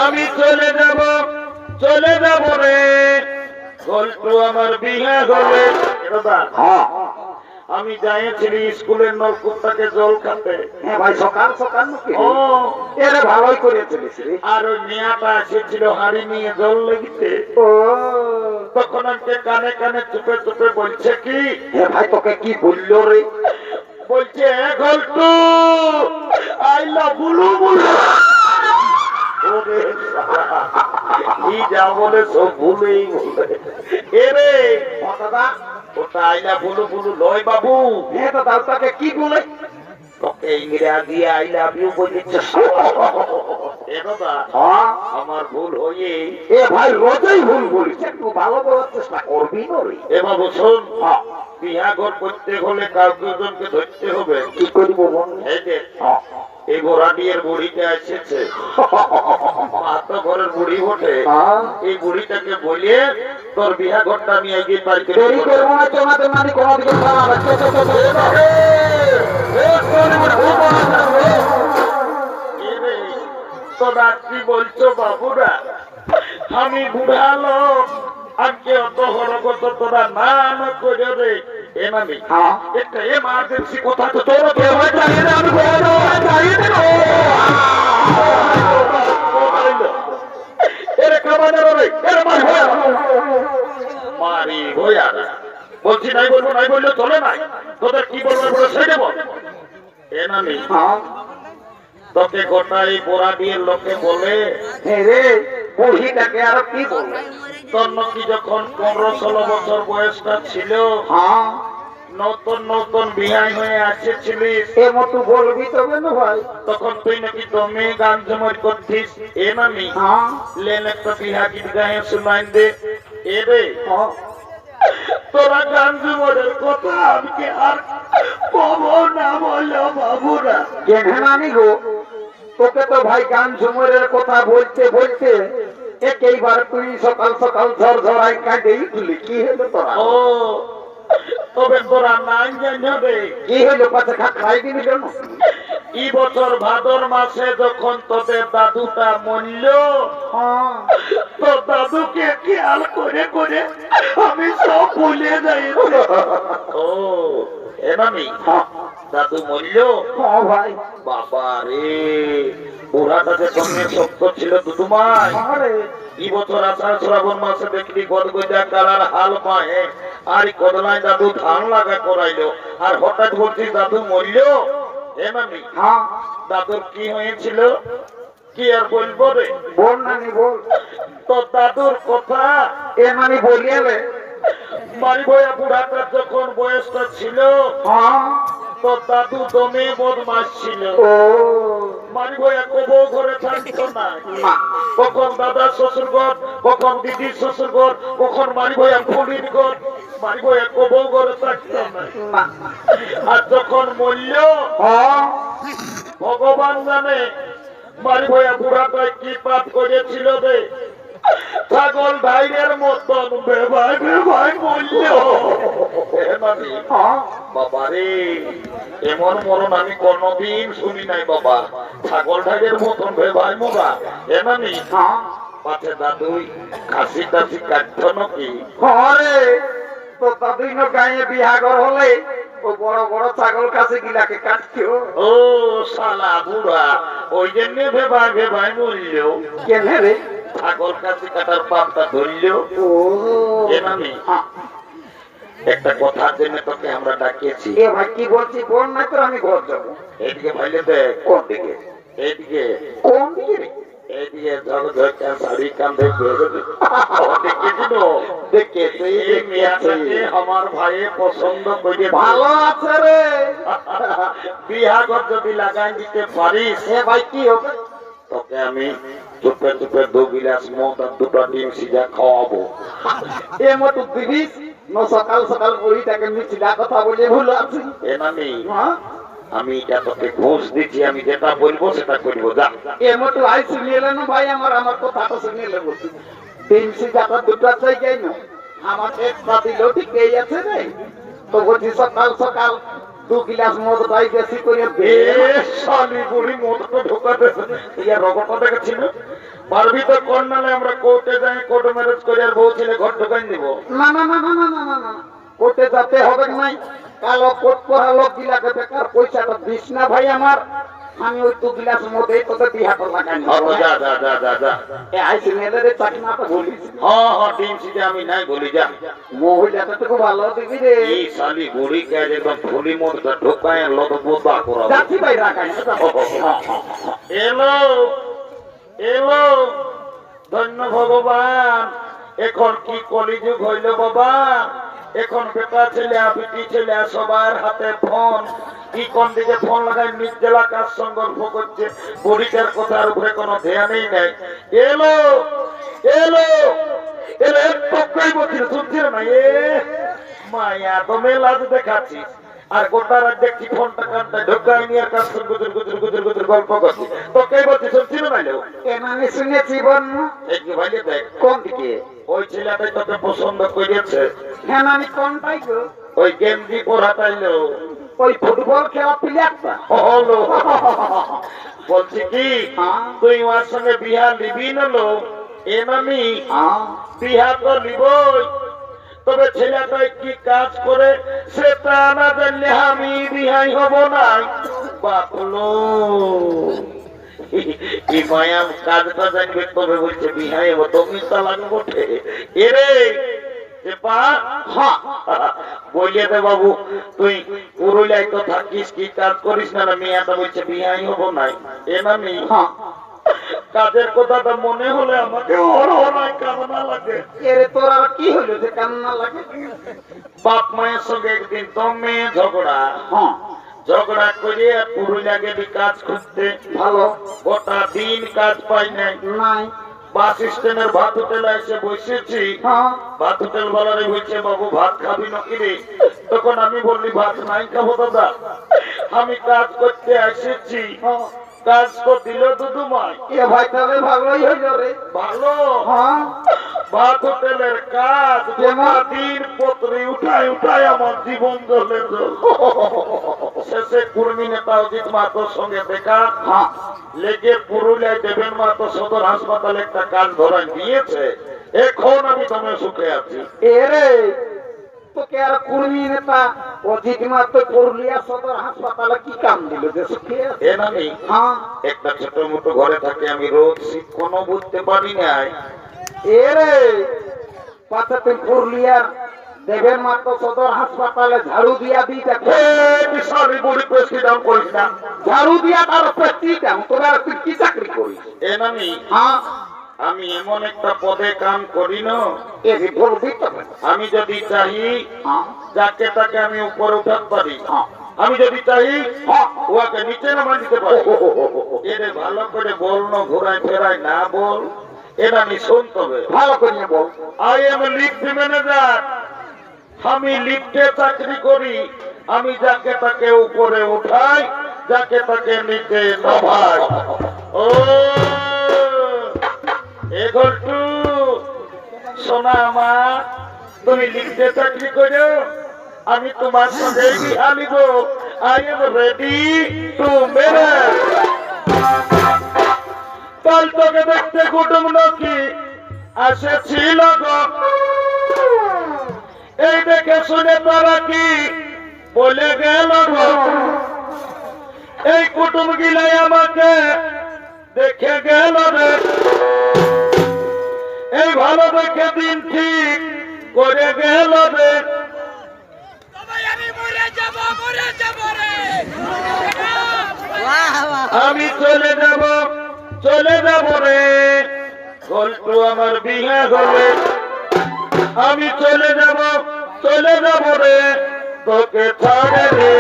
আমি চলে যাব রে গল্প আমার বিয়া হলে আমি যাইছিলি স্কুলের নলকূপটাকে জল খাতে। হ্যাঁ ভাই, সকাল সকাল ও এরা ভালোই করেছিলিস রে। আর ওই মেয়াটা এসেছিল হাড়ি নিয়ে জল লেগিতে। ও তখন আমাকে কানে কানে চুপে চুপে বলছে কি, হ্যাঁ ভাই তোকে কি বললো রে? বলছে গল্পু আই লাভ বুলু বুলু। ওরে কি যা বলে সব ভুলেই বলে। এরে দাদা ওটা আই লাভ বুলু বুলু লয় বাবু। হ্যাঁ দাদা তাকে কি বলে? তোকে ইংরেজি আই লাভ ইউ বলেছে। এ দাদা আমার ভুল হয়ে এ ভাই রোজই ভুল বলিস, একটু ভালো বলার চেষ্টা করবি না রে। এ বাবু শোন, বিয়া ঘর করতে হলে কাউকে জনকে ধরতে হবে। কি করব বল? এই যে এই গোড়াটির বুড়িটা এসেছে, মাতো ঘরের বুড়ি ওঠে, এই বুড়িটাকে বলিয়ে তোর বিয়া ঘরটা আমি একদিন বাড়ি করে দেরি করবো না, তোমাদের মানে কোনো দিকে তোরা কি বলছো বাবুরা? আমি বুড়া লোক, আজকে অত হরগত তোরা নাম করে রে। এমামি একটা এমার্জেন্সি কথা তো তোর মারি ভয়া বলছি, নাই বলবো নাই বললে চলে নাই। তোদের কি বলবো বলে সেটা বল। এমামি তোকে গোটা এই পোড়া দিয়ে লোকে বলে রে বুড়িটাকে আর কি বলবে? তোর নাকি যখন 15-16 বছর বয়সটা ছিল, নতুন নতুন বিয়ে হয়ে আসছিলিস, এ মতো বলবি তবে না ভাই। তখন তুই নাকি দমে গান জমর করছিস। এ নামি লেন একটা বিহা গীত গায়ে শোনাই দে। এ রে তোরা গান জমরের কথা আমাকে আর পাবো না বলো বাবুরা। কেন আমি গো, তোকে তো ভাই গান ঝুমরের কথা বলতে বলতে একইবার তুই সকাল সকাল ঝর ঝরাই কাটেই তুলি। কি হলো তোরা? ও তবে তোরা নাই জানো রে কি হলো? পাশে খাই দিবি কেন? এই বছর ভাদর মাসে যখন তোদের দাদুটা মরল, তো দাদুকে খেয়াল করে করে আমি সব ভুলে যাই। ও এমামি দাদু মরল ভাই বাবা রে, বুড়াটাকে সঙ্গে শক্ত ছিল দুদুমাই। এই বছর আষাঢ় শ্রাবণ মাসে দেখলি গদগদা কালার হাল পায়ে আর কদলায় দাদু ধান লাগা করাইলো, আর হঠাৎ বলছি দাদু মরল। এমামি দাদুর কি হয়েছিল কি আর বলবো রে? বল নানি বল। তো দাদুর কথা এ মানে বলিয়ালে মারি ভয়া বুড়াটার যখন বয়সটা ছিল, তো দাদু দমে বদমাস ছিল। মারি ভয়া কবো ঘরে থাকতো না, কখন দাদা শ্বশুর ঘর, কখন দিদি শ্বশুর ঘর, কখন মারি ভয়া ফুলির ঘর, মারি ভয়া কবো ঘরে থাকতো না। আর যখন মরল ভগবান জানে মারি ভয়া বুড়াটায় কি পাপ করেছিল রে। ছাগল ভাইয়ের মতন বেভাই বেভাই মরল। বাবা রে, এমন মরণ আমি কোনদিন শুনি নাই বাবা। ছাগল ভাইয়ের মতন বেভাই মোরা। এমনি পাছে দাদুই কাশি টাশি কাটতো নাকি? ঘরে তো দাদুই না গায়ে বিহাগর হলে ও বড় বড় ছাগল কাছে গিলাকে কাটছো। ও শালা বুড়া, ওই জন্য বেভাই বেভাই মরল। কেন রে? ছাগল কাশি কাটার পাপটা ধরল। ও এমনি একটা কথার জন্য তোকে আমরা ডাকিয়েছি। এ ভাই কি বলছি বল না, তো আমি ঘর যাবো। এইদিকে ভাইলে দেখ। কোন দিকে? এইদিকে কোন দিকে? এইদিকে ঝকঝকা শাড়ি কাঁধে দেখেছিল। দেখেছি এই মেয়েটাকে আমার ভাই পছন্দ করে ভালো আছে রে। বিহাগর যদি লাগাই দিতে পারিস, এ ভাই কি হবে? তোকে আমি চুপে চুপে 2 গিলাস মদ আর 2টা ডিম সিজা খাওয়াবো। এ মতো দিবি না সকাল সকাল বুড়িটাকে মিছিলা কথা বলে ভুল আছে। এ নানি আমি এটা তোকে ঘুষ দিচ্ছি, আমি যেটা বলবো সেটা করবো। যা এ মতো আই শুনিয়ে না ভাই, আমার কথাটা শুনিয়ে বলছি। ডিম সিজাটা 2টা চাই যাই না, আমার একটা দিল ঠিক আছে রে। তো বলছি সকাল সকাল 2 গিলাস মদ তাই বেশি করে দে। শালি বুড়ি মদটা ঢোকাতেছে ইয়া রগটা দেখেছিল পারবি তো কোন নালে আমরা কোর্টে যাই কোর্ট ম্যারেজ করে আর বউ ছেলে ঘর ঢোকাই দিব না না না না না না না না কোর্টে যেতে হবে নাই কালো কোট পরা লোক গিলাকে বেকার পয়সাটা দিস না ভাই আমার আমি ওই 2 গিলাস মদে তোকে বিহাটা লাগাই যা যা যা যা যা এ আইসি মেলের চাকনা তো বলিস হ্যাঁ ডিম সিটে আমি নাই বলি যা মহিলাটা তো খুব ভালো দিবি রে এই শালি বুড়ি কে একদম ফুলি মদটা ঢোকায় লোক বোবা করা যাচ্ছি ভাই রাখাই এলো এলো ধন্য ভগবান এখন কি কলিযুগ হইল বাবা এখন বেটা ছেলে বিটি ছেলে সবার হাতে ফোন কি কোন দিকে ফোন লাগাই নির্জলা কাজ সংকল্প করছে পরিচার কথার উপরে কোনো ধ্যানই নেই এলো এলো এলো একটুই বলছিল শুনছিল না এ মায়া তো মেলাজ দেখাচ্ছিস আর গোটা রাত দেখছি ফোনটা কানটা ঢোকাই নিয়ে কাজ গুজর গুজর গুজর গুজর গল্প করছি তো কে বলছি শুনছিল না লো আমি শুনেছি বোন একটু ভাইলে দেখ কোন দিকে ওই ছেলেটাই তোকে পছন্দ করেছে হ্যাঁ আমি কোন পাইছো ওই গেঞ্জি পরাটাইলো ওই ফুটবল খেলা প্লেয়ারটা হলো বলছি কি তুই ওর সঙ্গে বিহা লিবি নলো এ নামি বিহা তো লিবই তবে ছেলেটা কি কাজ করে সেটা না জানলে আমি বিহাই হব না বাপলো এই মায়া কাজটা জানবে তবে বলছে বিহাই হবো তুমি তা লাগবো এরে বলিয়ে দে বাবু তুই পুরুলিয়ায় তো থাকিস কি কাজ করিস না মেয়েটা বলছে বিহাই হবো নাই এ নামি কাজের কথাটা মনে হলে আমাকে কামনা লাগে এরে তোর আর কি হলো যে কান্না লাগে বাপ মায়ের সঙ্গে একদিন দমে ঝগড়া ঝগড়া করে পুরুলিয়া গেলি কাজ খুঁজতে ভালো গোটা দিন কাজ পাই নাই নাই বাস স্ট্যান্ডের ভাত হোটেলে এসে বসেছি ভাত হোটেল বলারে বলছে বাবু ভাত খাবি নাকি রে তখন আমি বললি ভাত নাই খাবো দাদা আমি কাজ করতে এসেছি কাজ তো দিল দুদুমাই এ ভাই তাহলে ভালোই হইল রে ভালো ভাত হোটেলের কাজ দিন পত্রি উঠাই উঠাই আমার জীবন চলে শেষে কুর্মী নেতা অজিত মাহাতোর সঙ্গে দেখা লেগে পুরুলিয়ায় দেবেন মাহাতো সদর হাসপাতালে একটা কাজ ধরাই দিয়েছে এখন আমি দমে সুখে আছি এরে তোকে আর কুর্মী নেতা অজিত মাহাতো পুরুলিয়া সদর হাসপাতালে কি কাম দিল যে সুখে আছে এ নামি একটা ছোট মোটো ঘরে থাকে আমি রোজ শীত কোনো বুঝতে পারি নাই এরে পাশে তুই পুরুলিয়ার দেবেন মাত্র সদর হাসপাতালে ঝাড়ু দিয়া দিই দেখো বিশাল বুড়ি পেস্টি দাম করিস না ঝাড়ু দিয়া তার পেস্টি দাম তোরা তুই কি চাকরি করিস এ নামি আমি এমন একটা পদে কাম করি না আমি যদি চাই যাকে তাকে আমি উপরে উঠাতে পারি আমি যদি চাই ওকে নিচে নামা দিতে পারি এরে ভালো করে বল না ঘোরায় ফেরায় না বল এটা আমি শুনতে হবে ভালো করে বল আই এম লিফট ম্যানেজার আমি লিফটে চাকরি করি আমি যাকে তাকে উপরে উঠাই যাকে তাকে নিচে নামাই ও এগোটু সোনা আমার তুমি লিফটে চাকরি করো আমি তোমার সঙ্গে বিহা নিব I am ready to marriage কাল তোকে দেখতে কুটুম নাকি আসেছিল গো এই দেখে শুনে তারা কি বলে গেল গো এই কুটুম গিলাই আমাকে দেখে গেল রে এই ভালো দেখে দিন ঠিক করে গেল রে আমি চলে যাব রে গল্প আমার বিয়ে হবে আমি চলে যাব রে তোকে ছাড়ে রে